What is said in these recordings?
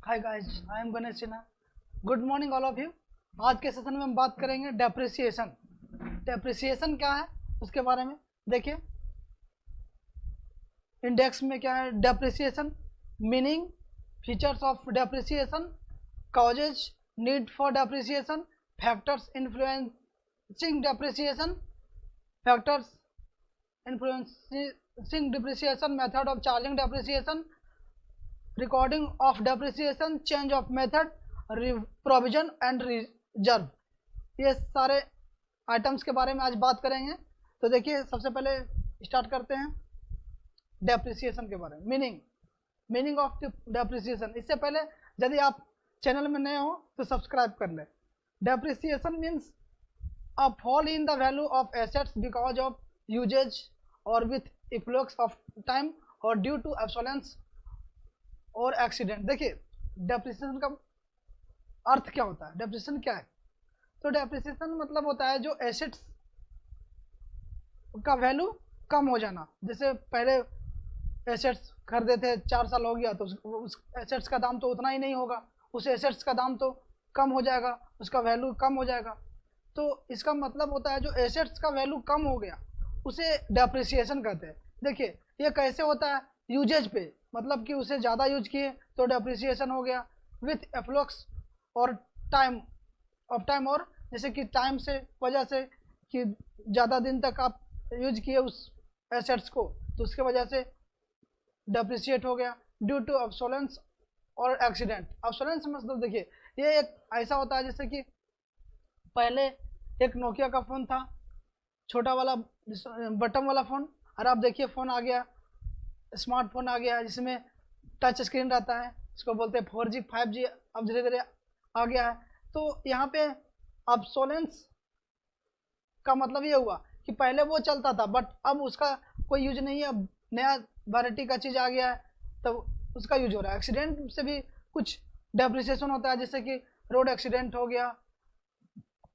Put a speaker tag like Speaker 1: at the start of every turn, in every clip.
Speaker 1: Hi guys, I am Ganesh Sinha. Good morning all of you. आज के session में हम बात करेंगे डेप्रिसिएशन। डेप्रिसिएशन क्या है उसके बारे में देखिए। इंडेक्स में क्या है depreciation, meaning, features of depreciation, causes, need for depreciation, factors influencing depreciation, factors influencing depreciation, method of charging depreciation, recording of depreciation, change of method, provision and reserve. ये सारे आइटम्स के बारे में आज बात करेंगे। तो देखिए, सबसे पहले स्टार्ट करते हैं डेप्रिसिएशन के बारे में। Meaning of depreciation. इससे पहले यदि आप चैनल में नए हो तो सब्सक्राइब कर लें। Depreciation means a fall in the value of assets because of usage और विथ इफ्लक्स ऑफ टाइम और ड्यू टू ऑब्सोलेंस और एक्सीडेंट। देखिए, डेप्रिसिएशन का अर्थ क्या होता है, डेप्रिसिएशन क्या है? तो डेप्रिसिएशन मतलब होता है जो एसेट्स का वैल्यू कम हो जाना। जैसे पहले एसेट्स खरीदे थे, 4 साल हो गया तो उस एसेट्स का दाम तो उतना ही नहीं होगा, उस एसेट्स का दाम तो कम हो जाएगा, उसका वैल्यू कम हो जाएगा। तो इसका मतलब होता है जो एसेट्स का वैल्यू कम हो गया उसे डेप्रिसिएशन कहते हैं। देखिए, ये कैसे होता है? यूजेज पे, मतलब कि उसे ज़्यादा यूज किए तो डेप्रिसिएशन हो गया। विथ एफ्लक्स और टाइम और जैसे कि टाइम से वजह से कि ज़्यादा दिन तक आप यूज किए उस एसेट्स को तो उसके वजह से डेप्रिसिएट हो गया। ड्यू टू ऑब्सोलेंस और एक्सीडेंट। ऑब्सोलेंस मतलब देखिए, ये एक ऐसा होता है जैसे कि पहले एक नोकिया का फ़ोन था, छोटा वाला बटन वाला फ़ोन, और आप देखिए फ़ोन आ गया, स्मार्टफोन आ गया जिसमें टच स्क्रीन रहता है, इसको बोलते हैं 4G 5G, अब धीरे धीरे आ गया है। तो यहाँ पे ऑब्सोलेंस का मतलब ये हुआ कि पहले वो चलता था बट अब उसका कोई यूज नहीं है, अब नया वैरायटी का चीज़ आ गया है तो उसका यूज हो रहा है। एक्सीडेंट से भी कुछ डेप्रिसिएशन होता है, जैसे कि रोड एक्सीडेंट हो गया,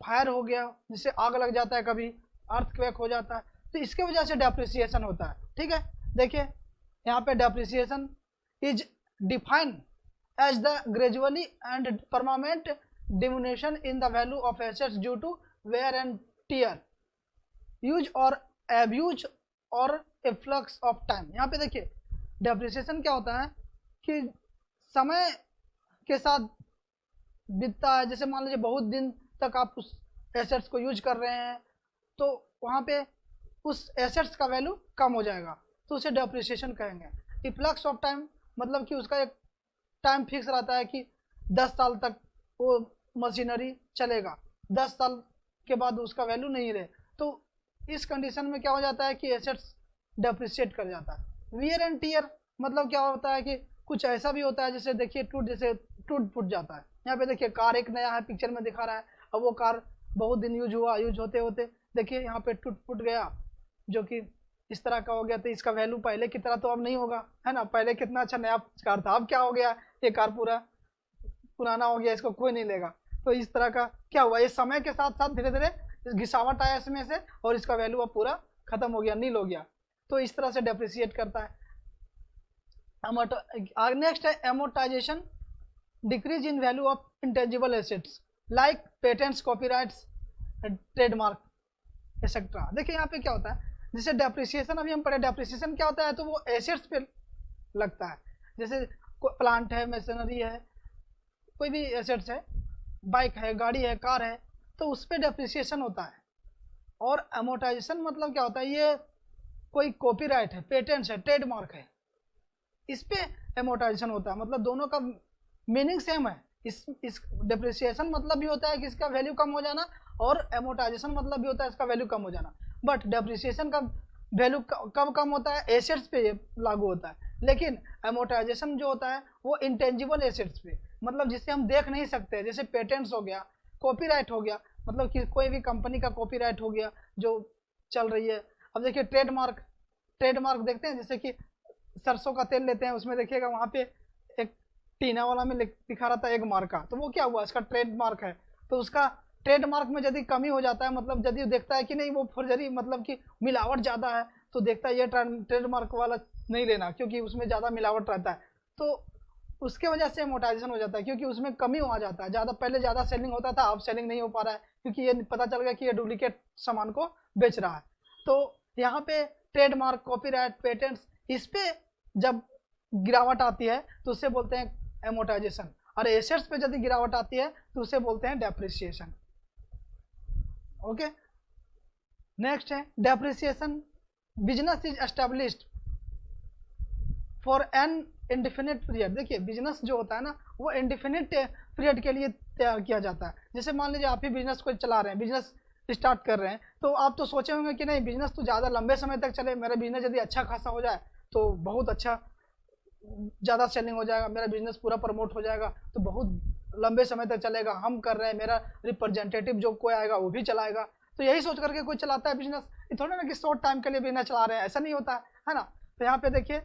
Speaker 1: फायर हो गया जिससे आग लग जाता है, कभी अर्थक्वेक हो जाता है, तो इसके वजह से डेप्रिसिएशन होता है। ठीक है, देखिए यहाँ पे depreciation is defined as the gradually and permanent diminution in the value of assets due to wear and tear, use और एब्यूज और इफ्लक्स ऑफ टाइम। यहाँ पे देखिए डेप्रिसिएशन क्या होता है कि समय के साथ बीतता है। जैसे मान लीजिए बहुत दिन तक आप उस एसेट्स को यूज कर रहे हैं तो वहाँ पे उस एसेट्स का वैल्यू कम हो जाएगा तो उसे डेप्रिसिएशन कहेंगे। इफ्लक्स ऑफ टाइम मतलब कि उसका एक टाइम फिक्स रहता है कि 10 साल तक वो मशीनरी चलेगा, 10 साल के बाद उसका वैल्यू नहीं रहे, तो इस कंडीशन में क्या हो जाता है कि एसेट्स डेप्रिसिएट कर जाता है। वियर एंड टीयर मतलब क्या होता है कि कुछ ऐसा भी होता है जैसे देखिए टूट फूट जाता है। यहाँ पे देखिए कार एक नया है, पिक्चर में दिखा रहा है, अब वो कार बहुत दिन यूज होते होते देखिए यहाँ पे टूट फूट गया, जो कि इस तरह का हो गया, तो इसका वैल्यू पहले की तरह तो अब नहीं होगा, है ना। पहले कितना अच्छा नया कार था, अब क्या हो गया, ये कार पूरा पुराना हो गया, इसको कोई नहीं लेगा। तो इस तरह का क्या हुआ, ये समय के साथ साथ धीरे धीरे घिसावट आया इसमें से और इसका वैल्यू अब पूरा खत्म हो गया, नील हो गया। तो इस तरह से डेप्रिसिएट करता है। नेक्स्ट है amortisation, decrease in value of intangible assets like patents, copyrights, trademark etcetera. देखिए यहाँ पे क्या होता है, जैसे डेप्रिसिएशन अभी हम पढ़े, डेप्रिसिएशन क्या होता है तो वो एसेट्स पे लगता है। जैसे प्लांट है, मशीनरी है, कोई भी एसेट्स है, बाइक है, गाड़ी है, कार है, तो उस पर डेप्रिसिएशन होता है। और एमोर्टाइजेशन मतलब क्या होता है, ये कोई कॉपीराइट है, पेटेंट्स है, ट्रेडमार्क है, इस पे एमोर्टाइजेशन होता है। मतलब दोनों का मीनिंग सेम है। इस डेप्रिसिएशन मतलब भी होता है कि इसका वैल्यू कम हो जाना, और एमोर्टाइजेशन मतलब भी होता है इसका वैल्यू कम हो जाना। बट डेप्रिसिएशन का वैल्यू कब कम होता है, एसेट्स पे ये लागू होता है, लेकिन एमोर्टाइजेशन जो होता है वो इंटेंजिबल एसेट्स पे, मतलब जिसे हम देख नहीं सकते, जैसे पेटेंट्स हो गया, कॉपीराइट हो गया, मतलब कि कोई भी कंपनी का कॉपीराइट हो गया जो चल रही है। अब देखिए ट्रेडमार्क देखते हैं, जैसे कि सरसों का तेल लेते हैं, उसमें देखिएगा वहाँ पे एक टीना वाला में लिखा रहता है एक मार्का, तो वो क्या हुआ, इसका ट्रेडमार्क है। तो उसका ट्रेडमार्क में यदि कमी हो जाता है, मतलब यदि देखता है कि नहीं वो फर्जरी, मतलब कि मिलावट ज़्यादा है, तो देखता है ये ट्रेडमार्क वाला नहीं लेना क्योंकि उसमें ज़्यादा मिलावट रहता है, तो उसके वजह से अमोर्टाइजेशन हो जाता है, क्योंकि उसमें कमी आ जाता है, ज़्यादा पहले ज़्यादा सेलिंग होता था, अब सेलिंग नहीं हो पा रहा है, क्योंकि ये पता चल गया कि ये डुप्लीकेट सामान को बेच रहा है। तो यहाँ पे ट्रेडमार्क, कॉपीराइट, पेटेंट्स, इस पे जब गिरावट आती है तो उसे बोलते हैं एमोर्टाइजेशन, और एसेट्स पे यदि गिरावट आती है तो उसे बोलते हैं डेप्रिसिएशन। ओके, नेक्स्ट है depreciation. Business is established for an indefinite period. देखिए बिजनेस जो होता है ना वो इंडिफिनिट पीरियड के लिए तैयार किया जाता है। जैसे मान लीजिए आप ही बिजनेस को चला रहे हैं, बिजनेस स्टार्ट कर रहे हैं, तो आप तो सोचे होंगे कि नहीं बिजनेस तो ज़्यादा लंबे समय तक चले, मेरा बिजनेस यदि अच्छा खासा हो जाए तो बहुत अच्छा ज़्यादा सेलिंग हो जाएगा, मेरा बिजनेस पूरा प्रमोट हो जाएगा, तो बहुत लंबे समय तक चलेगा, हम कर रहे हैं, मेरा रिप्रेजेंटेटिव जो कोई आएगा वो भी चलाएगा। तो यही सोच करके कोई चलाता है बिजनेस, ये थोड़ा ना कि शॉर्ट टाइम के लिए बिजनेस चला रहे हैं, ऐसा नहीं होता है ना। तो यहाँ पे देखिए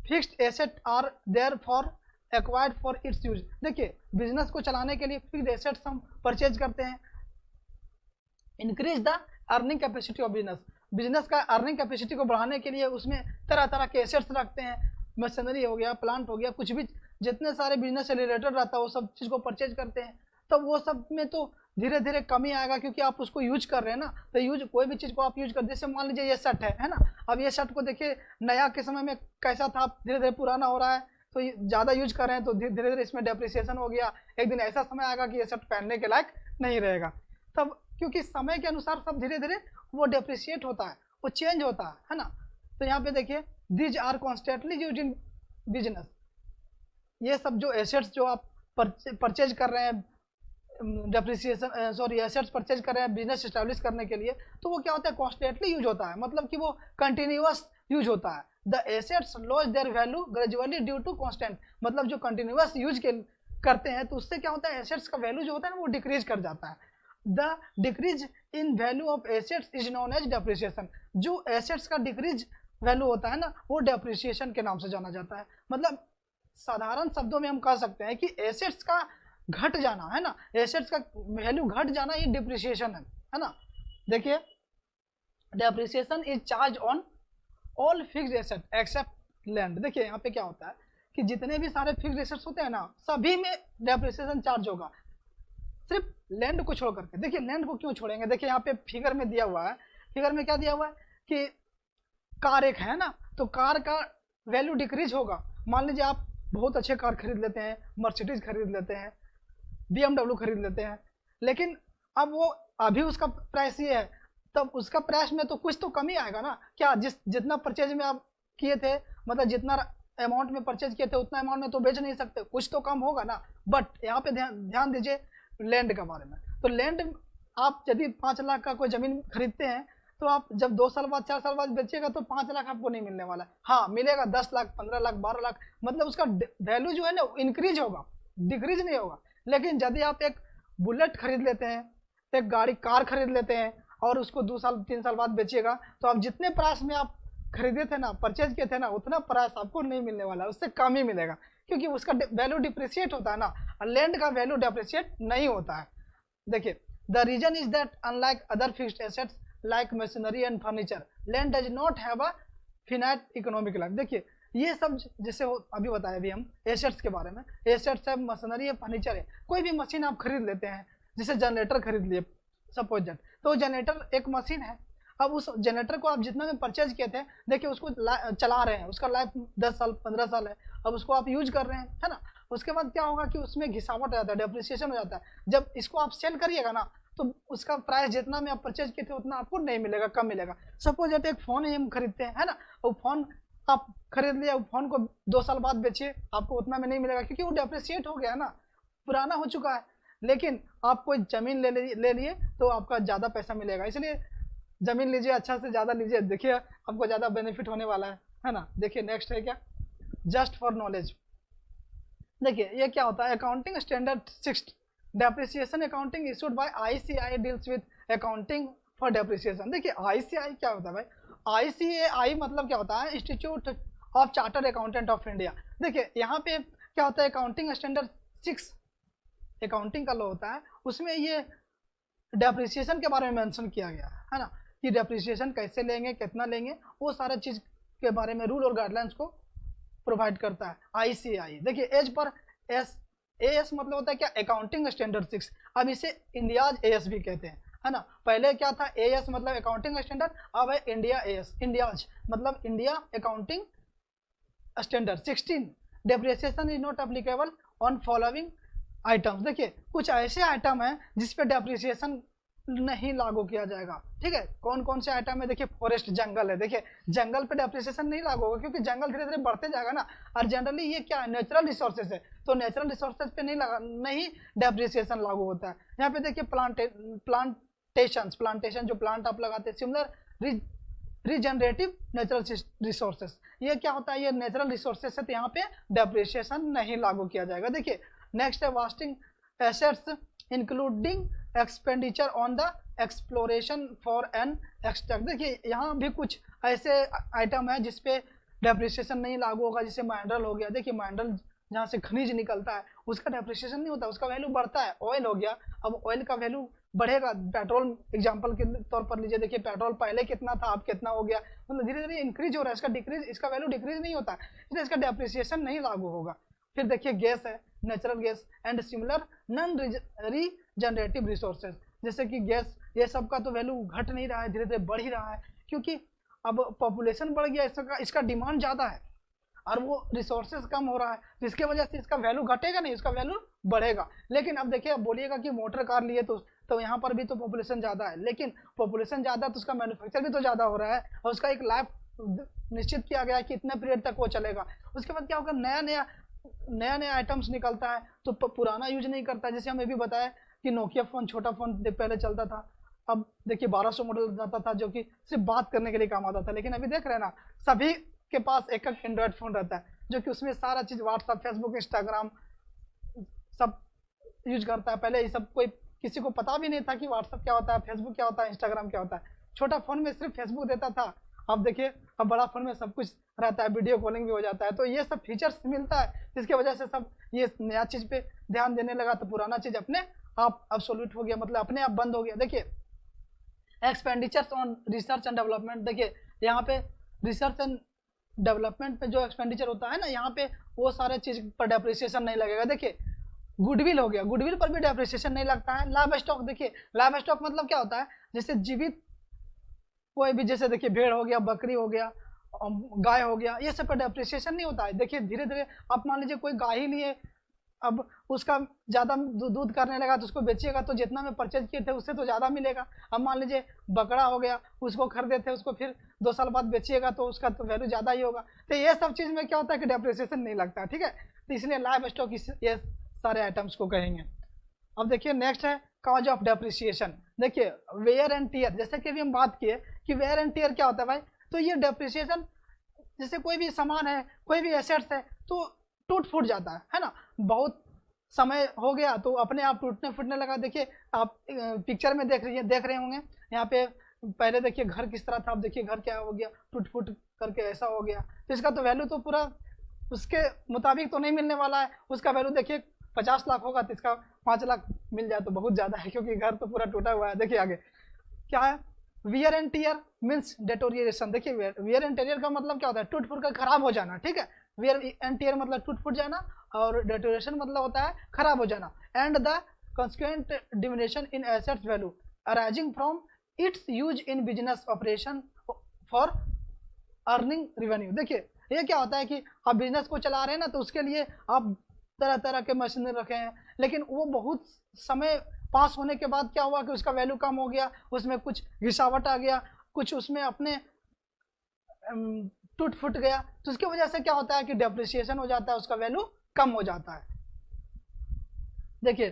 Speaker 1: fixed asset are there for acquired for its use. देखिए बिजनेस को चलाने के लिए फिक्स्ड एसेट्स हम परचेज करते हैं। Increase the earning capacity of business. Business का अर्निंग कैपेसिटी को बढ़ाने के लिए उसमें तरह तरह के एसेट्स रखते हैं, मशीनरी हो गया, प्लांट हो गया, कुछ भी जितने सारे बिजनेस से रिलेटेड रहता है वो सब चीज़ को परचेज करते हैं। तो वो सब में तो धीरे धीरे कमी आएगा, क्योंकि आप उसको यूज कर रहे हैं ना। तो यूज कोई भी चीज़ को आप यूज कर, जैसे मान लीजिए ये शर्ट है ना, अब ये शर्ट को देखिए नया के समय में कैसा था, धीरे धीरे पुराना हो रहा है, तो ज़्यादा यूज कर रहे हैं तो धीरे धीरे इसमें डेप्रिसिएशन हो गया। एक दिन ऐसा समय आएगा कि ये शर्ट पहनने के लायक नहीं रहेगा, तब क्योंकि समय के अनुसार सब धीरे धीरे वो डेप्रिशिएट होता है, वो चेंज होता है ना। तो यहाँ पे देखिए these are constantly use in business. ये सब जो एसेट्स जो आप परचेज कर रहे हैं, डेप्रिसिएशन सॉरी एसेट्स परचेज कर रहे हैं बिजनेस स्टैब्लिश करने के लिए, तो वो क्या होता है कॉन्स्टेंटली यूज होता है, मतलब कि वो कंटिन्यूअस यूज होता है। The assets loss their value gradually due to constant, मतलब जो कंटिन्यूअस यूज के करते हैं तो उससे क्या होता है एसेट्स का वैल्यू जो होता है ना वो डिक्रीज कर जाता है। The decrease in value of assets is known as depreciation. जो एसेट्स का डिक्रीज वैल्यू होता है ना वो डेप्रिसिएशन के नाम से जाना जाता है। मतलब साधारण शब्दों में हम कह सकते हैं कि एसेट्स का घट जाना है ना, एसेट्स का वैल्यू घट जाना ये डिप्रिसिएशन है ना। देखिए depreciation is charge on all fixed asset except land. देखिए यहाँ पे क्या होता है कि जितने भी सारे फिक्स्ड एसेट्स होते हैं ना सभी में डेप्रिसिएशन चार्ज होगा, सिर्फ लैंड को छोड़ करके। देखिए लैंड को क्यों छोड़ेंगे, देखिए यहाँ पे फिगर में दिया हुआ है, फिगर में क्या दिया हुआ है कि कार एक है ना, तो कार का वैल्यू डिक्रीज होगा। मान लीजिए आप बहुत अच्छे कार खरीद लेते हैं, मर्सिडीज खरीद लेते हैं, BMW खरीद लेते हैं, लेकिन अब वो अभी उसका प्राइस ये है, तब उसका प्राइस में तो कुछ तो कमी आएगा ना। क्या जितना परचेज में आप किए थे, मतलब जितना अमाउंट में परचेज किए थे उतना अमाउंट में तो बेच नहीं सकते, कुछ तो कम होगा ना। बट यहाँ पे ध्यान दीजिए लैंड के बारे में। तो लैंड आप यदि 5 लाख का कोई ज़मीन खरीदते हैं तो आप जब 2 साल बाद 4 साल बाद बेचिएगा तो 5 लाख आपको नहीं मिलने वाला है। हाँ मिलेगा 10 लाख 15 लाख 12 लाख, मतलब उसका वैल्यू जो है ना इंक्रीज होगा, डिक्रीज नहीं होगा। लेकिन यदि आप एक बुलेट खरीद लेते हैं, एक गाड़ी कार खरीद लेते हैं और उसको 2 साल 3 साल बाद बेचिएगा तो आप जितने प्राइस में आप खरीदे थे ना, परचेज किए थे ना, उतना प्राइस आपको नहीं मिलने वाला, उससे कम ही मिलेगा, क्योंकि उसका वैल्यू डिप्रिशिएट होता है ना, और लैंड का वैल्यू डिप्रिशिएट नहीं होता है। देखिए the reason is that unlike other fixed assets like machinery and furniture land does not have a finite economic life. देखिए ये सब जैसे अभी बताया अभी हम एसेट्स के बारे में, एसेट्स है, मशीनरी है, फर्नीचर है। कोई भी मशीन आप खरीद लेते हैं, जैसे जनरेटर खरीद लिए सपोज दैट, तो जनरेटर एक मशीन है। अब उस जनरेटर को आप जितना में परचेज किए थे, देखिए उसको चला रहे हैं, उसका लाइफ 10 साल 15 साल है, अब उसको आप यूज कर रहे हैं है ना। उसके बाद क्या होगा कि उसमें घिसावट हो जाता है, डेप्रिसिएशन हो जाता है। जब इसको आप सेल करिएगा ना तो उसका प्राइस जितना में आप परचेज किए थे उतना आपको नहीं मिलेगा, कम मिलेगा। सपोज दैट एक फ़ोन ही हम खरीदते हैं है ना, वो फ़ोन आप खरीद लिया, फ़ोन को 2 साल बाद बेचिए, आपको उतना में नहीं मिलेगा, क्योंकि वो डेप्रिसिएट हो गया ना, पुराना हो चुका है। लेकिन आप कोई ज़मीन ले लिए तो आपका ज़्यादा पैसा मिलेगा, इसलिए ज़मीन लीजिए, अच्छा से ज़्यादा लीजिए, देखिए आपको ज़्यादा बेनिफिट होने वाला है ना। देखिए नेक्स्ट है क्या, जस्ट फॉर नॉलेज। देखिए ये क्या होता है, accounting standard 6 depreciation accounting issued by ICAI deals with accounting for depreciation. देखिए ICAI क्या होता है भाई, ICAI मतलब क्या होता है, institute of chartered accountant of India. देखिए यहाँ पे क्या होता है, अकाउंटिंग स्टैंडर्ड 6 अकाउंटिंग का लॉ होता है, उसमें ये डेप्रिसिएशन के बारे में मेंशन किया गया है ना, कि डेप्रिसिएशन कैसे लेंगे, कितना लेंगे, वो सारा चीज़ के बारे में रूल और गाइडलाइंस को प्रोवाइड करता है ICAI। देखिए एज पर एस, AS मतलब होता है क्या, अकाउंटिंग स्टैंडर्ड 6, अब इसे इंडियाज AS भी कहते हैं, है ना। पहले क्या था, AS मतलब अकाउंटिंग स्टैंडर्ड, अब है इंडिया AS, इंडियाज मतलब India accounting standard 16। Depreciation is not applicable on following items. देखिए कुछ ऐसे आइटम हैं जिस पे डेप्रिसिएशन नहीं लागू किया जाएगा, ठीक है। कौन कौन से आइटम है, देखिए फॉरेस्ट, जंगल है, देखिए जंगल पे डेप्रिसिएशन नहीं लागू होगा क्योंकि जंगल धीरे धीरे बढ़ते जाएगा ना, और जनरली ये क्या है, नेचुरल रिसोर्सेज है, तो नेचुरल रिसोर्सेज पे नहीं डेप्रिसिएशन लागू होता है। यहाँ पे देखिए प्लांटेशन जो प्लांट आप लगाते हैं, सिमिलर रीजनरेटिव नेचुरल रिसोर्सेज, ये क्या होता है, ये नेचुरल रिसोर्सेज है, तो यहाँ पे डेप्रिसिएशन नहीं लागू किया जाएगा। देखिए नेक्स्ट है wasting assets including expenditure on the exploration for an extract. देखिए यहाँ भी कुछ ऐसे आइटम है जिसपे डेप्रिसिएशन नहीं लागू होगा, जैसे माइनरल हो गया। देखिए माइनरल जहाँ से खनिज निकलता है उसका डेप्रिसिएशन नहीं होता, उसका वैल्यू बढ़ता है। ऑयल हो गया, अब ऑयल का वैल्यू बढ़ेगा। पेट्रोल एग्जांपल के तौर पर लीजिए, देखिए पेट्रोल पहले कितना था, अब कितना हो गया, मतलब धीरे धीरे इंक्रीज हो रहा है, इसका डिक्रीज, इसका वैल्यू डिक्रीज नहीं होता, इसलिए इसका डेप्रिसिएशन नहीं लागू होगा। फिर देखिए गैस है, natural gas and similar non regenerative resources, जैसे कि गैस, ये सब का तो वैल्यू घट नहीं रहा है, धीरे धीरे बढ़ ही रहा है, क्योंकि अब पॉपुलेशन बढ़ गया, इसका डिमांड ज़्यादा है और वो रिसोर्सेज कम हो रहा है, जिसके वजह से इसका वैल्यू घटेगा नहीं, इसका वैल्यू बढ़ेगा। लेकिन अब देखिए, अब बोलिएगा कि मोटर कार लिए तो यहाँ पर भी तो पॉपुलेशन ज़्यादा है, लेकिन पॉपुलेशन ज़्यादा तो उसका मैन्युफैक्चर भी तो ज़्यादा हो रहा है और उसका एक लाइफ निश्चित किया गया है कि इतने पीरियड तक वो चलेगा। उसके बाद क्या होगा, नया नया आइटम्स निकलता है तो पुराना यूज नहीं करता। जैसे हमें भी बताया कि नोकिया फ़ोन, छोटा फ़ोन पहले चलता था, अब देखिए 1200 मॉडल जाता था जो कि सिर्फ बात करने के लिए काम आता था, लेकिन अभी देख रहे हैं ना, सभी के पास एक एक एंड्रॉयड फ़ोन रहता है जो कि उसमें सारा चीज़ व्हाट्सअप, फेसबुक, इंस्टाग्राम सब यूज करता है। पहले ये सब कोई किसी को पता भी नहीं था कि व्हाट्सअप क्या होता है, फेसबुक क्या होता है, इंस्टाग्राम क्या होता है। छोटा फ़ोन में सिर्फ फेसबुक देता था, अब देखिए अब बड़ा फ़ोन में सब कुछ रहता है, वीडियो कॉलिंग भी हो जाता है। तो ये सब फीचर्स मिलता है, जिसकी वजह से सब ये नया चीज़ पे ध्यान देने लगा, तो पुराना चीज़ अपने आप अब्सोल्यूट हो गया, मतलब अपने आप बंद हो गया। देखिए expenditures on research and development, देखिए यहाँ पे रिसर्च एंड डेवलपमेंट पे जो एक्सपेंडिचर होता है ना, यहाँ पे वो सारे चीज़ पर डेप्रिसिएशन नहीं लगेगा। देखिए गुडविल हो गया, गुडविल पर भी डेप्रिसिएशन नहीं लगता है। लाइव स्टॉक, देखिए लाइव स्टॉक मतलब क्या होता है, जैसे जीवित कोई भी, जैसे देखिए भेड़ हो गया, बकरी हो गया, गाय हो गया, ये सब पर डेप्रिसिएशन नहीं होता है। देखिए धीरे धीरे आप मान लीजिए कोई गाय ही लिए, अब उसका ज़्यादा दूध करने लगा तो उसको बेचिएगा तो जितना में परचेज किए थे उससे तो ज़्यादा मिलेगा। अब मान लीजिए बकरा हो गया, उसको खरीदे थे, उसको फिर 2 साल बाद बेचिएगा तो उसका तो वैल्यू ज़्यादा ही होगा। तो ये सब चीज़ में क्या होता है कि डेप्रिसिएशन नहीं लगता है, ठीक है। तो इसलिए लाइव स्टॉक ये सारे आइटम्स को कहेंगे। अब देखिए नेक्स्ट है कॉज ऑफ डेप्रिसिएशन। देखिए वेयर एंड टियर, जैसे कि अभी हम बात किए कि वेयर एंड टियर क्या होता है भाई, तो ये डेप्रिसिएशन, जैसे कोई भी सामान है, कोई भी एसेट्स है तो टूट फूट जाता है ना, बहुत समय हो गया तो अपने आप टूटने फूटने लगा। देखिए आप पिक्चर में देख रहे होंगे, यहाँ पे पहले देखिए घर किस तरह था, अब देखिए घर क्या हो गया, टूट फूट करके ऐसा हो गया। तो इसका तो वैल्यू तो पूरा उसके मुताबिक तो नहीं मिलने वाला है, उसका वैल्यू देखिए 50 लाख होगा तो इसका 5 लाख मिल जाए तो बहुत ज़्यादा है, क्योंकि घर तो पूरा टूटा हुआ है। देखिए आगे क्या है, wear and tear means deterioration. देखिए वियर एंड टियर का मतलब क्या होता है, टूट फूट कर खराब हो जाना, ठीक है। वियर एंड टियर मतलब टूट फूट जाना और डेटोरिएशन मतलब होता है खराब हो जाना। And the consequent diminishing in assets value arising from its use in business operation for earning revenue. देखिए ये क्या होता है कि आप बिजनेस को चला रहे हैं ना, तो उसके लिए आप तरह तरह के मशीनरी रखे हैं, लेकिन वो बहुत समय पास होने के बाद क्या हुआ कि उसका वैल्यू कम हो गया, उसमें कुछ घिसावट आ गया, कुछ उसमें अपने टूट फूट गया, तो उसकी वजह से क्या होता है कि डेप्रिसिएशन हो जाता है, उसका वैल्यू कम हो जाता है। देखिए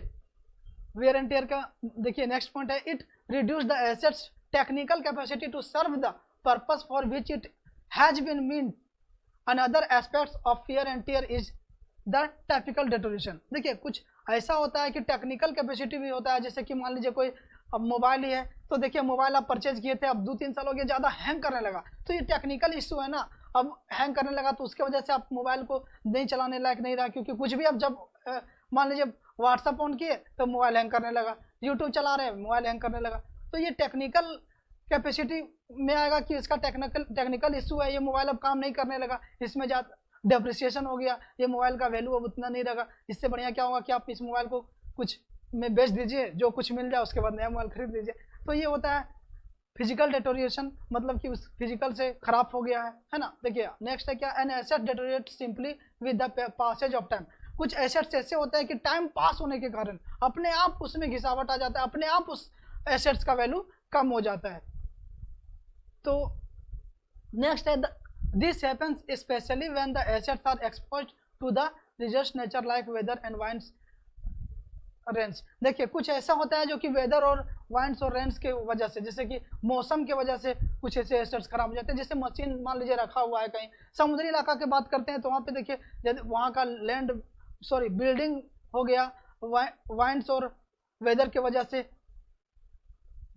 Speaker 1: वेयर एंड टियर का देखिए नेक्स्ट पॉइंट है, it reduce the assets technical capacity to serve the purpose for which it has been mean. Another aspects of wear and tear is the typical deterioration. देखिए कुछ ऐसा होता है कि technical capacity भी होता है, जैसे कि मान लीजिए कोई अब मोबाइल ही है, तो देखिए मोबाइल आप परचेज किए थे, अब 2-3 साल हो गया, ज़्यादा हैंग करने लगा, तो ये टेक्निकल इशू है ना, अब हैंग करने लगा तो उसके वजह से आप मोबाइल को नहीं चलाने लायक नहीं रहा, क्योंकि कुछ भी अब जब मान लीजिए व्हाट्सअप ऑन किए तो मोबाइल हैंग करने लगा, यूट्यूब चला रहे हैं मोबाइल हैंग करने लगा, तो ये टेक्निकल कैपेसिटी में आएगा कि इसका टेक्निकल इशू है, ये मोबाइल अब काम नहीं करने लगा, इसमें डेप्रिसिएशन हो गया, ये मोबाइल का वैल्यू अब उतना नहीं रहेगा। इससे बढ़िया क्या होगा कि आप इस मोबाइल को कुछ में बेच दीजिए, जो कुछ मिल जाए उसके बाद नया मोबाइल खरीद लीजिए। तो ये होता है फिजिकल डेटोरिएशन, मतलब कि उस फिजिकल से खराब हो गया है ना। देखिए नेक्स्ट है क्या, an asset deteriorate simply with the passage of time. कुछ एसेट्स ऐसे होते हैं कि टाइम पास होने के कारण अपने आप उसमें घिसावट आ जाता है, अपने आप उस एसेट्स का वैल्यू कम हो जाता है। तो नेक्स्ट है this happens specially when the assets are exposed to the reserve nature like weather and winds rains. देखिए कुछ ऐसा होता है जो कि वेदर और वाइंड्स और रेंस के वजह से, जैसे कि मौसम के वजह से कुछ ऐसे एसेट्स खराब हो जाते हैं। जैसे मशीन मान लीजिए रखा हुआ है कहीं समुद्री इलाका की बात करते हैं, तो वहाँ पे देखिए वहाँ का बिल्डिंग हो गया, वाइंड्स और वेदर के वजह से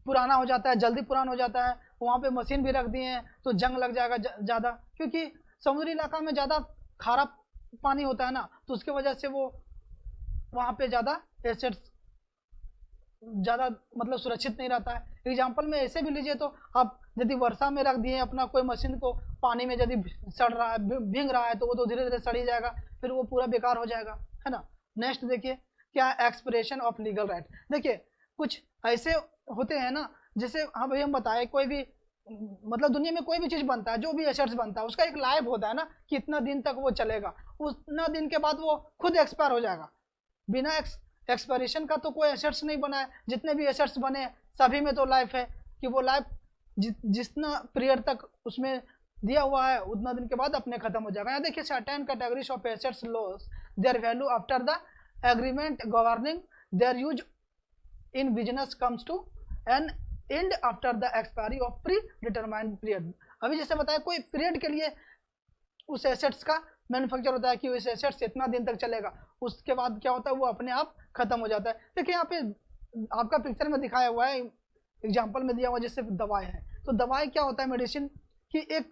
Speaker 1: पुराना हो जाता है, जल्दी पुराना हो जाता है। वहाँ पे मशीन भी रख दिए हैं तो जंग लग जाएगा ज़्यादा, क्योंकि समुद्री इलाका में ज़्यादा खारा पानी होता है ना, तो उसके वजह से वो वहाँ पे ज़्यादा एसेट्स ज़्यादा मतलब सुरक्षित नहीं रहता है। एग्जाम्पल में ऐसे भी लीजिए, तो आप यदि वर्षा में रख दिए अपना कोई मशीन को, पानी में यदि सड़ रहा है, भींग रहा है, तो वो तो धीरे धीरे सड़ ही जाएगा, फिर वो पूरा बेकार हो जाएगा, है ना। नेक्स्ट देखिए क्या, एक्सप्रेशन ऑफ लीगल राइट। देखिए कुछ ऐसे होते हैं ना, जैसे हम बताए कोई भी मतलब दुनिया में कोई भी चीज़ बनता है, जो भी एसेट्स बनता है उसका एक लाइफ होता है ना, कि इतना दिन तक वो चलेगा, उतना दिन के बाद वो खुद एक्सपायर हो जाएगा। बिना एक्सपायरेशन का तो कोई एसेट्स नहीं बना है। जितने भी एसेट्स बने सभी में तो लाइफ है, कि वो लाइफ जितना पीरियड तक उसमें दिया हुआ है उतना दिन के बाद अपने खत्म हो जाएगा। यहाँ देखिए certain categories of assets loss their value after the agreement governing their use in business comes to an end after the expiry of predetermined period. अभी जैसे बताया कोई पीरियड के लिए उस एसेट्स का मैन्युफैक्चर होता है कि उस एसेट्स इतना दिन तक चलेगा, उसके बाद क्या होता है वो अपने आप खत्म हो जाता है। देखिए यहाँ पे आपका पिक्चर में दिखाया हुआ है, एग्जांपल में दिया हुआ जैसे दवाई है, तो दवाई क्या होता है मेडिसिन की एक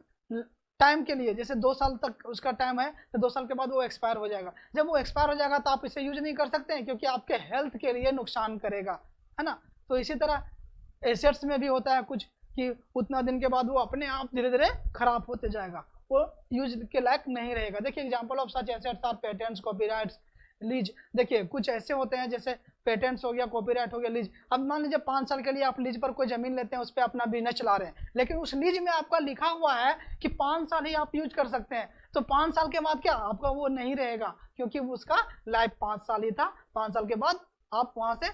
Speaker 1: टाइम के लिए, जैसे 2 साल तक उसका टाइम है, तो 2 साल के बाद वो एक्सपायर हो जाएगा। जब वो एक्सपायर हो जाएगा तो आप इसे यूज नहीं कर सकते हैं, क्योंकि आपके हेल्थ के लिए नुकसान करेगा, है ना। तो इसी तरह एसेट्स में भी होता है कुछ, कि उतना दिन के बाद वो अपने आप धीरे धीरे खराब होते जाएगा, वो यूज के लायक नहीं रहेगा। देखिए example of such assets are patents, copyrights, lease. देखिए कुछ ऐसे होते हैं जैसे पेटेंट्स हो गया, कॉपीराइट हो गया, लीज। अब मान लीजिए 5 साल के लिए आप लीज पर कोई जमीन लेते हैं, उस पर अपना बिजनेस चला रहे हैं, लेकिन उस लीज में आपका लिखा हुआ है कि 5 साल ही आप यूज कर सकते हैं। तो 5 साल के बाद क्या आपका वो नहीं रहेगा, क्योंकि उसका लाइफ 5 साल ही था। 5 साल के बाद आप वहां से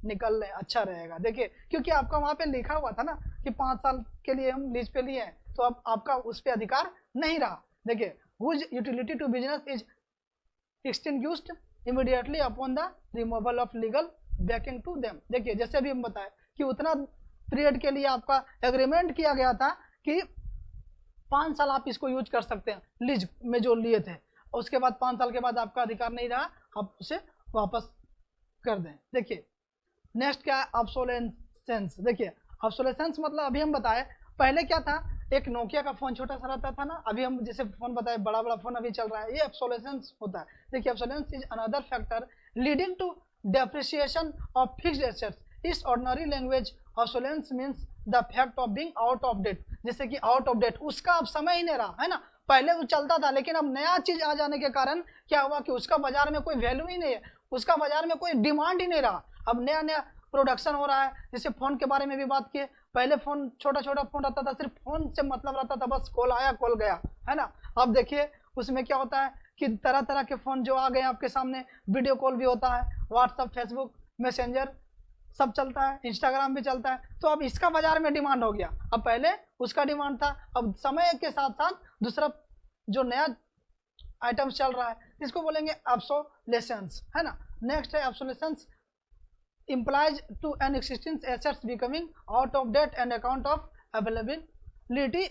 Speaker 1: निकल लें, अच्छा रहेगा। देखिए क्योंकि आपका वहां पे लिखा हुआ था ना कि 5 साल के लिए हम लीज पे लिए हैं, तो अब आपका उस पर अधिकार नहीं रहा। देखिए whose utility to business is extinguished immediately upon the removal of legal backing to them. देखिए जैसे भी हम बताए कि उतना पीरियड के लिए आपका एग्रीमेंट किया गया था कि 5 साल आप इसको यूज कर सकते हैं, लीज में जो लिए थे। उसके बाद 5 साल के बाद आपका अधिकार नहीं रहा, आप उसे वापस कर दें। देखिए नेक्स्ट क्या है, ऑब्सोलेसेंस। देखिए ऑब्सोलेसेंस मतलब अभी हम बताए पहले क्या था, एक नोकिया का फोन छोटा सा रहता था ना, अभी हम जैसे फोन बताए बड़ा बड़ा फोन अभी चल रहा है, ये ऑब्सोलेसेंस होता है। देखिए obsolescence is another factor leading to depreciation of fixed assets. इस ordinary language obsolescence means the fact of being out of date. जैसे कि आउट ऑफ डेट, उसका अब समय ही नहीं रहा, है ना। पहले वो चलता था, लेकिन अब नया चीज आ जाने के कारण क्या हुआ कि उसका बाजार में कोई वैल्यू ही नहीं है, उसका बाजार में कोई डिमांड ही नहीं रहा। अब नया नया प्रोडक्शन हो रहा है। जैसे फोन के बारे में भी बात किए, पहले फोन छोटा छोटा फोन रहता था, सिर्फ फोन से मतलब रहता था, बस कॉल आया कॉल गया, है ना। अब देखिए उसमें क्या होता है कि तरह तरह के फोन जो आ गए आपके सामने, वीडियो कॉल भी होता है, व्हाट्सअप, फेसबुक, मैसेंजर सब चलता है, इंस्टाग्राम भी चलता है। तो अब इसका बाजार में डिमांड हो गया, अब पहले उसका डिमांड था, अब समय के साथ साथ दूसरा जो नया आइटम चल रहा है, इसको बोलेंगे ऑब्सोलेसेंस, है ना। नेक्स्ट है obsolescence implies to an existing assets becoming out of date and account of availability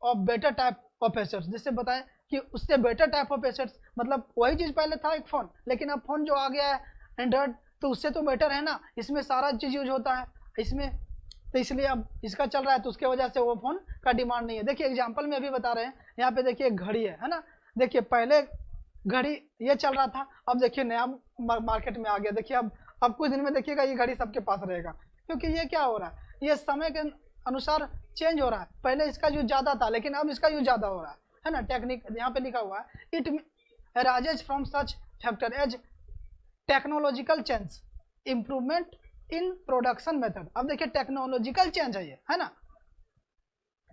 Speaker 1: of better type of assets। जिससे बताएं कि उससे बेटर टाइप ऑफ एसेट्स, मतलब वही चीज पहले था एक फोन, लेकिन अब फोन जो आ गया है एंड्रॉइड, तो उससे तो बेटर है ना, इसमें सारा चीज यूज होता है इसमें, तो इसलिए अब इसका चल रहा है, तो उसके वजह से वो फोन का डिमांड नहीं है। देखिए एग्जाम्पल में अभी बता रहे हैं, यहाँ पे देखिए एक घड़ी है ना। देखिए पहले घड़ी ये चल रहा था, अब देखिए नया मार्केट में आ गया। देखिए अब कुछ दिन में देखिएगा ये घड़ी सबके पास रहेगा, क्योंकि ये क्या हो रहा है, ये समय के अनुसार चेंज हो रहा है। पहले इसका यूज ज्यादा था, लेकिन अब इसका यूज ज्यादा हो रहा है, है ना, टेक्निक यहाँ पे लिखा हुआ है, it arises from such factor as technological change, improvement in production method. अब देखिए टेक्नोलॉजिकल चेंज है ये, है ना,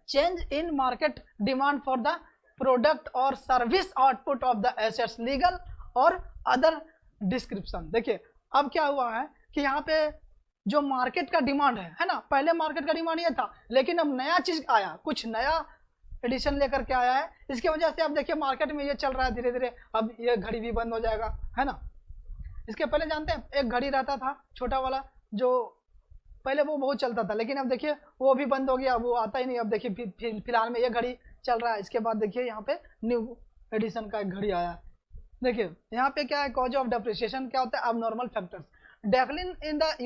Speaker 1: change in market demand for the product और service output of the assets, legal और अदर डिस्क्रिप्शन। देखिए अब क्या हुआ है कि यहाँ पे जो मार्केट का डिमांड है ना, पहले मार्केट का डिमांड ये था, लेकिन अब नया चीज आया, कुछ नया एडिशन लेकर के आया है, इसकी वजह से अब देखिए मार्केट में ये चल रहा है धीरे धीरे, अब ये घड़ी भी बंद हो जाएगा, है ना। इसके पहले जानते हैं एक घड़ी रहता था छोटा वाला, जो पहले वो बहुत चलता था, लेकिन अब देखिए वो भी बंद हो गया, वो आता ही नहीं। अब देखिए फिलहाल में ये घड़ी चल रहा है, इसके बाद देखिए यहाँ पे न्यू एडिशन का एक घड़ी आया है। देखिए यहाँ पे क्या है, कॉज ऑफ डेप्रिसिएशन क्या होता है, अब normal factors, decline in the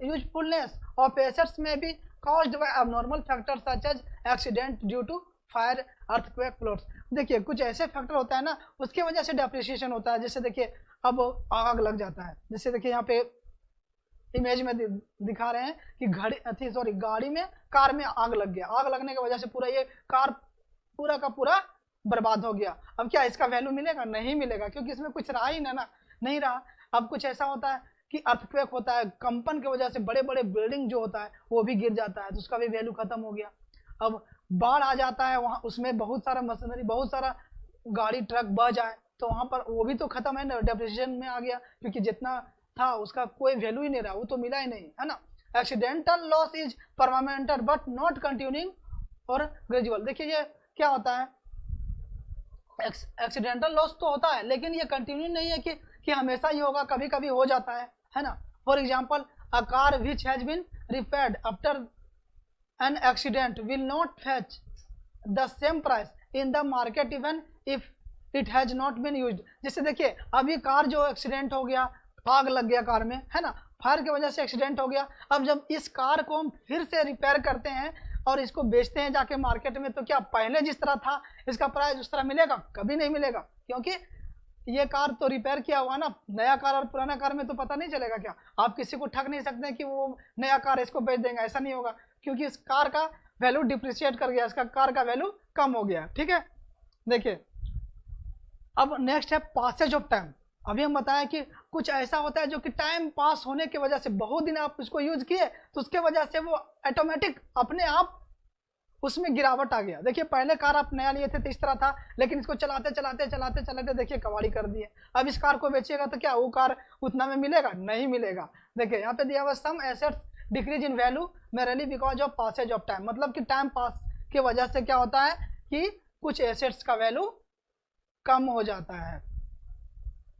Speaker 1: usefulness of assets में B caused by abnormal factors such as accident due to fire, earthquake, floods। देखिए कुछ ऐसे फैक्टर होता है ना, उसकी वजह से डेप्रिसिएशन होता है। जैसे देखिए अब आग लग जाता है, जैसे देखिए यहाँ पे इमेज में दिखा रहे हैं कि गाड़ी में, कार में आग लग गया, आग लगने की वजह से पूरा ये कार पूरा का पूरा बर्बाद हो गया। अब क्या इसका वैल्यू मिलेगा? नहीं मिलेगा, क्योंकि इसमें कुछ रहा ही ना, नहीं रहा। अब कुछ ऐसा होता है कि अर्थक्वेक होता है, कंपन की वजह से बड़े बड़े बिल्डिंग जो होता है वो भी गिर जाता है, तो उसका भी वैल्यू खत्म हो गया। अब बाढ़ आ जाता है, वहाँ उसमें बहुत सारा मशीनरी, बहुत सारा गाड़ी ट्रक बह जाए, तो वहाँ पर वो भी तो खत्म है ना, डेप्रिसिएशन में आ गया, क्योंकि जितना था उसका कोई वैल्यू ही नहीं रहा, वो तो मिला ही नहीं, है ना। Accidental loss is permanent but not continuing और ग्रेजुअल। देखिए ये क्या होता है, एक्सीडेंटल लॉस तो होता है, लेकिन ये कंटिन्यू नहीं है कि हमेशा ही होगा, कभी कभी हो जाता है ना। For example a car which has been repaired after an accident will not fetch the same price in the market even if it has not been used. जैसे देखिए अभी कार जो एक्सीडेंट हो गया, आग लग गया कार में, है ना, फायर की वजह से एक्सीडेंट हो गया। अब जब इस कार को हम फिर से रिपेयर करते हैं और इसको बेचते हैं जाके मार्केट में, तो क्या पहले जिस तरह था इसका प्राइस उस तरह मिलेगा? कभी नहीं मिलेगा, क्योंकि ये कार तो रिपेयर किया हुआ ना। नया कार और पुराना कार में तो पता नहीं चलेगा। क्या आप किसी को ठग नहीं सकते कि वो नया कार इसको बेच देंगे? ऐसा नहीं होगा, क्योंकि इस कार का वैल्यू डिप्रिशिएट कर गया, इसका कार का वैल्यू कम हो गया। ठीक है, देखिए अब नेक्स्ट है पासेज ऑफ टाइम। अभी हम बताया कि कुछ ऐसा होता है जो कि टाइम पास होने की वजह से, बहुत दिन आप इसको यूज किए तो उसके वजह से वो ऑटोमेटिक अपने आप उसमें गिरावट आ गया। देखिए पहले कार आप नया लिए थे तो इस तरह था, लेकिन इसको चलाते चलाते चलाते चलाते देखिए कबाड़ी कर दिए। अब इस कार को बेचिएगा तो क्या वो कार उतना में मिलेगा? नहीं मिलेगा। देखिए यहाँ पे दिया हुआ some assets decrease in value merely because of passage of time, मतलब कि टाइम पास की वजह से क्या होता है कि कुछ एसेट्स का वैल्यू कम हो जाता है।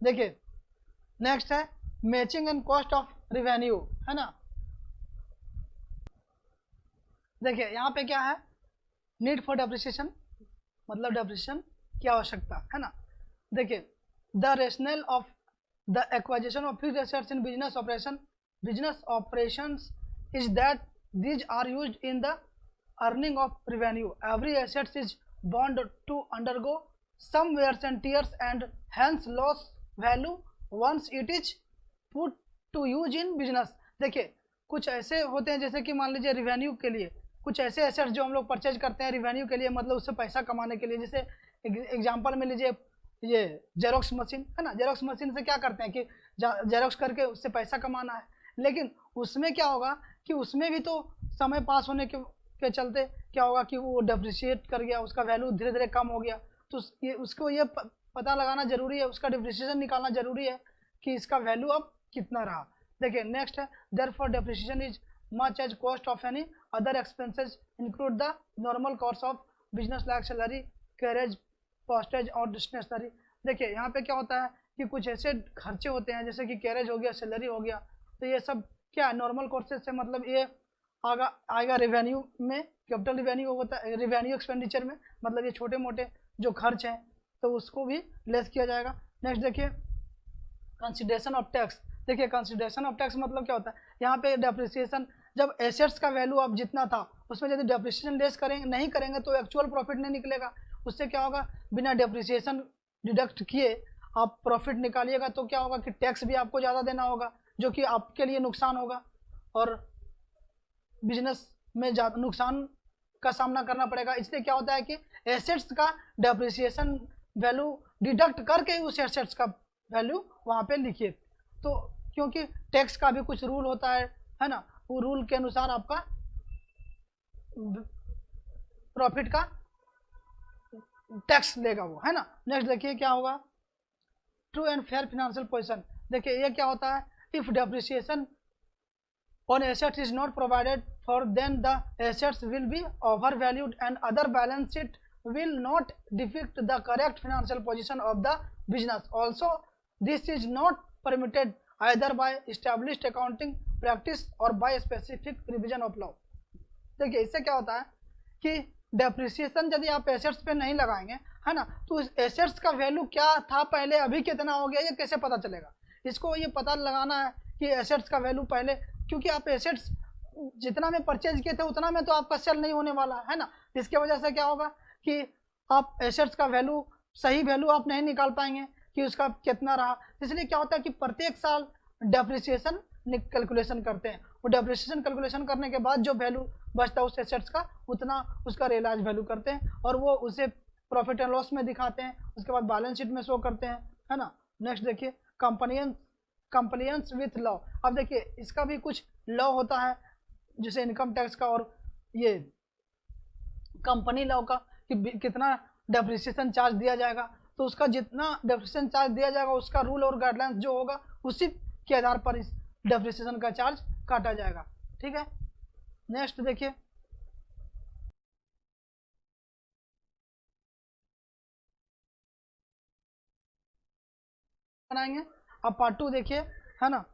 Speaker 1: देखिए नेक्स्ट है matching and cost of revenue, है ना। देखिए यहाँ पे क्या है, नीड फॉर डेप्रिसिएशन, मतलब डेप्रिसिएशन की आवश्यकता, है ना। देखिए the rational of the acquisition of fixed assets in business operations is that these are used in the earning of revenue. Every assets is bound to undergo some wears and tears and hence loss value once it is put to use in business। देखिए कुछ ऐसे होते हैं जैसे कि मान लीजिए revenue के लिए कुछ ऐसे एसेट्स जो हम लोग परचेज करते हैं रिवेन्यू के लिए, मतलब उससे पैसा कमाने के लिए। जैसे एग्जांपल में लीजिए ये जेरोक्स मशीन, है ना। जेरोक्स मशीन से क्या करते हैं कि जेरोक्स करके उससे पैसा कमाना है, लेकिन उसमें क्या होगा कि उसमें भी तो समय पास होने के चलते क्या होगा कि वो डेप्रिशिएट कर गया, उसका वैल्यू धीरे धीरे कम हो गया। तो ये उसको ये पता लगाना जरूरी है, उसका डिप्रिसिएशन निकालना जरूरी है कि इसका वैल्यू अब कितना रहा। देखिए नेक्स्ट है therefore depreciation is much as cost of any other expenses include the normal cost of business like salary, carriage, postage और स्टेशनरी। देखिए यहाँ पे क्या होता है कि कुछ ऐसे खर्चे होते हैं जैसे कि कैरेज हो गया, सैलरी हो गया, तो ये सब क्या नॉर्मल कॉस्टेज से, मतलब ये आएगा रेवेन्यू में, कैपिटल रिवेन्यू होता है रिवेन्यू एक्सपेंडिचर में, मतलब ये छोटे मोटे जो खर्च हैं तो उसको भी लेस किया जाएगा। नेक्स्ट देखिए कंसिडरेशन ऑफ टैक्स। देखिए कंसिडरेशन ऑफ टैक्स मतलब क्या होता है, यहाँ पे डेप्रिसिएशन, जब एसेट्स का वैल्यू अब जितना था उसमें यदि डेप्रिसिएशन लेस नहीं करेंगे तो एक्चुअल प्रॉफिट नहीं निकलेगा। उससे क्या होगा, बिना डेप्रिसिएशन डिडक्ट किए आप प्रॉफिट निकालिएगा तो क्या होगा कि टैक्स भी आपको ज़्यादा देना होगा, जो कि आपके लिए नुकसान होगा और बिजनेस में नुकसान का सामना करना पड़ेगा। इसलिए क्या होता है कि एसेट्स का डेप्रिसिएशन वैल्यू डिडक्ट करके ही उस एसेट्स का वैल्यू वहाँ पे लिखिए। तो क्योंकि टैक्स का भी कुछ रूल होता है ना, वो रूल के अनुसार आपका प्रॉफिट का टैक्स लेगा वो, है ना। नेक्स्ट देखिए क्या होगा, true and fair financial position. देखिए ये क्या होता है, if depreciation on assets is not provided for, then the assets will be overvalued and other balance sheet will not depict the correct financial position of the business. Also, this is not permitted either by established accounting practice or by specific provision of law. देखिए इससे क्या होता है कि depreciation यदि आप assets पे नहीं लगाएंगे, है ना, तो उस एसेट्स का वैल्यू क्या था पहले, अभी कितना हो गया, ये कैसे पता चलेगा। इसको ये पता लगाना है कि एसेट्स का वैल्यू पहले, क्योंकि आप एसेट्स जितना में परचेज किए थे उतना में तो आपका सेल नहीं होने वाला है ना। इसके वजह से क्या होगा कि आप एसेट्स का वैल्यू, सही वैल्यू आप नहीं निकाल पाएंगे कि उसका कितना रहा। इसलिए क्या होता है कि प्रत्येक साल डेप्रिसिएशन कैलकुलेशन करते हैं, वो डेप्रिसिएशन कैलकुलेशन करने के बाद जो वैल्यू बचता है उस एसेट्स का, उतना उसका रियलाइज वैल्यू करते हैं और वो उसे प्रॉफिट एंड लॉस में दिखाते हैं, उसके बाद बैलेंस शीट में शो करते हैं, है ना। नेक्स्ट देखिए कंप्लायंस विथ लॉ। अब देखिए इसका भी कुछ लॉ होता है, जैसे इनकम टैक्स का और ये कंपनी लॉ का, कि कितना डेप्रिसिएशन चार्ज दिया जाएगा। तो उसका जितना डेप्रिसिएशन चार्ज दिया जाएगा उसका रूल और गाइडलाइंस जो होगा उसी के आधार पर इस डेप्रिसिएशन का चार्ज काटा जाएगा। ठीक है, नेक्स्ट देखिए बनाएंगे। अब पार्ट 2 देखिए, है ना।